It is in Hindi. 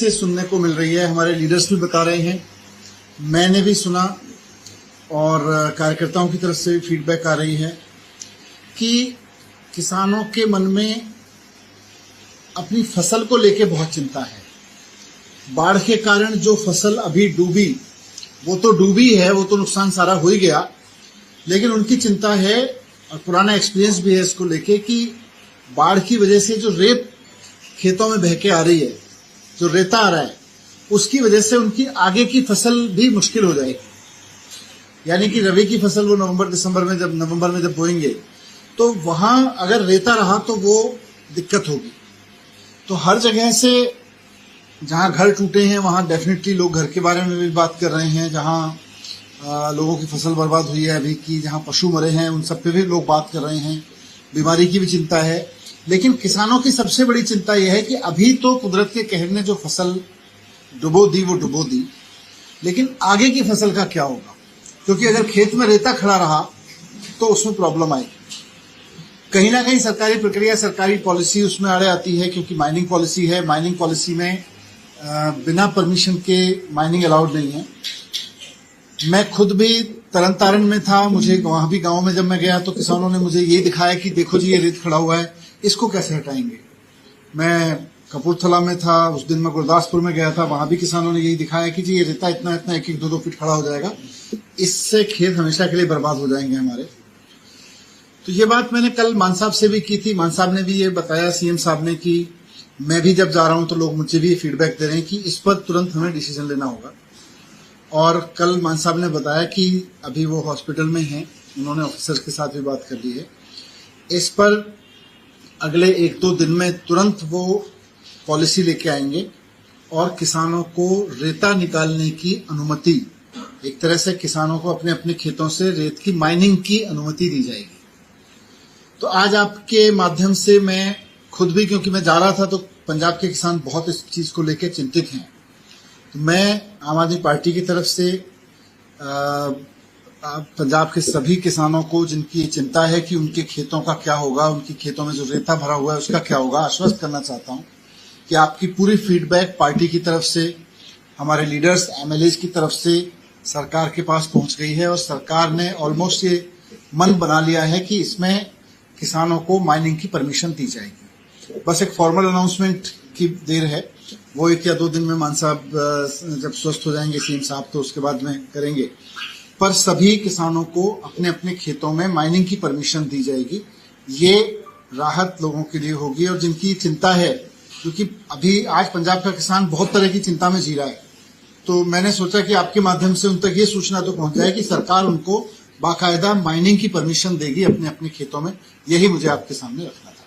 से सुनने को मिल रही है, हमारे लीडर्स भी बता रहे हैं, मैंने भी सुना और कार्यकर्ताओं की तरफ से भी फीडबैक आ रही है कि किसानों के मन में अपनी फसल को लेके बहुत चिंता है। बाढ़ के कारण जो फसल अभी डूबी, वो तो डूबी है, वो तो नुकसान सारा हो ही गया, लेकिन उनकी चिंता है और पुराना एक्सपीरियंस भी है इसको लेके कि बाढ़ की वजह से जो रेत खेतों में बह के आ रही है, जो रेता आ रहा है, उसकी वजह से उनकी आगे की फसल भी मुश्किल हो जाएगी। यानी कि रबी की फसल वो नवंबर में जब बोएंगे तो वहां अगर रेता रहा तो वो दिक्कत होगी। तो हर जगह से जहां घर टूटे हैं वहां डेफिनेटली लोग घर के बारे में भी बात कर रहे हैं, जहां लोगों की फसल बर्बाद हुई है अभी की, जहां पशु मरे हैं उन सब पे भी लोग बात कर रहे हैं, बीमारी की भी चिंता है। लेकिन किसानों की सबसे बड़ी चिंता यह है कि अभी तो कुदरत के कहर ने जो फसल डुबो दी वो डुबो दी, लेकिन आगे की फसल का क्या होगा? क्योंकि अगर खेत में रेता खड़ा रहा तो उसमें प्रॉब्लम आएगी। कहीं ना कहीं सरकारी प्रक्रिया, सरकारी पॉलिसी उसमें आड़े आती है, क्योंकि माइनिंग पॉलिसी है। माइनिंग पॉलिसी में बिना परमिशन के माइनिंग अलाउड नहीं है। मैं खुद भी तरन तारण में था, मुझे वहां भी गांव में जब मैं गया तो किसानों ने मुझे ये दिखाया कि देखो जी ये रेत खड़ा हुआ है, इसको कैसे हटाएंगे। मैं कपूरथला में था, उस दिन मैं गुरदासपुर में गया था, वहां भी किसानों ने यही दिखाया कि जी ये रेता इतना इतना 1-2 फीट खड़ा हो जाएगा, इससे खेत हमेशा के लिए बर्बाद हो जाएंगे हमारे। तो ये बात मैंने कल मान साहब से भी की थी, मान साहब ने भी ये बताया सीएम साहब ने कि मैं भी जब जा रहा हूं तो लोग मुझे भी फीडबैक दे रहे हैं कि इस पर तुरंत हमें डिसीजन लेना होगा। और कल मान साहब ने बताया कि अभी वो हॉस्पिटल में हैं, उन्होंने ऑफिसर के साथ भी बात कर ली है। इस पर अगले 1-2 दिन में तुरंत वो पॉलिसी लेके आएंगे और किसानों को रेता निकालने की अनुमति, एक तरह से किसानों को अपने अपने खेतों से रेत की माइनिंग की अनुमति दी जाएगी। तो आज आपके माध्यम से मैं खुद भी, क्योंकि मैं जा रहा था तो पंजाब के किसान बहुत इस चीज को लेकर चिंतित हैं, तो मैं आम आदमी पार्टी की तरफ से पंजाब के सभी किसानों को जिनकी चिंता है कि उनके खेतों का क्या होगा, उनके खेतों में जो रेता भरा हुआ है उसका क्या होगा, आश्वस्त करना चाहता हूं कि आपकी पूरी फीडबैक पार्टी की तरफ से, हमारे लीडर्स एमएलएज की तरफ से सरकार के पास पहुंच गई है और सरकार ने ऑलमोस्ट ये मन बना लिया है कि इसमें किसानों को माइनिंग की परमिशन दी जाएगी। बस एक फॉर्मल अनाउंसमेंट की देर है, वो 1 या 2 दिन में मान साहब जब स्वस्थ हो जाएंगे सीएम साहब तो उसके बाद में करेंगे। पर सभी किसानों को अपने अपने खेतों में माइनिंग की परमिशन दी जाएगी। ये राहत लोगों के लिए होगी। और जिनकी चिंता है, क्योंकि अभी आज पंजाब का किसान बहुत तरह की चिंता में जी रहा है, तो मैंने सोचा कि आपके माध्यम से उन तक ये सूचना तो पहुंच जाए कि सरकार उनको बाकायदा माइनिंग की परमिशन देगी अपने अपने खेतों में। यही मुझे आपके सामने रखना था।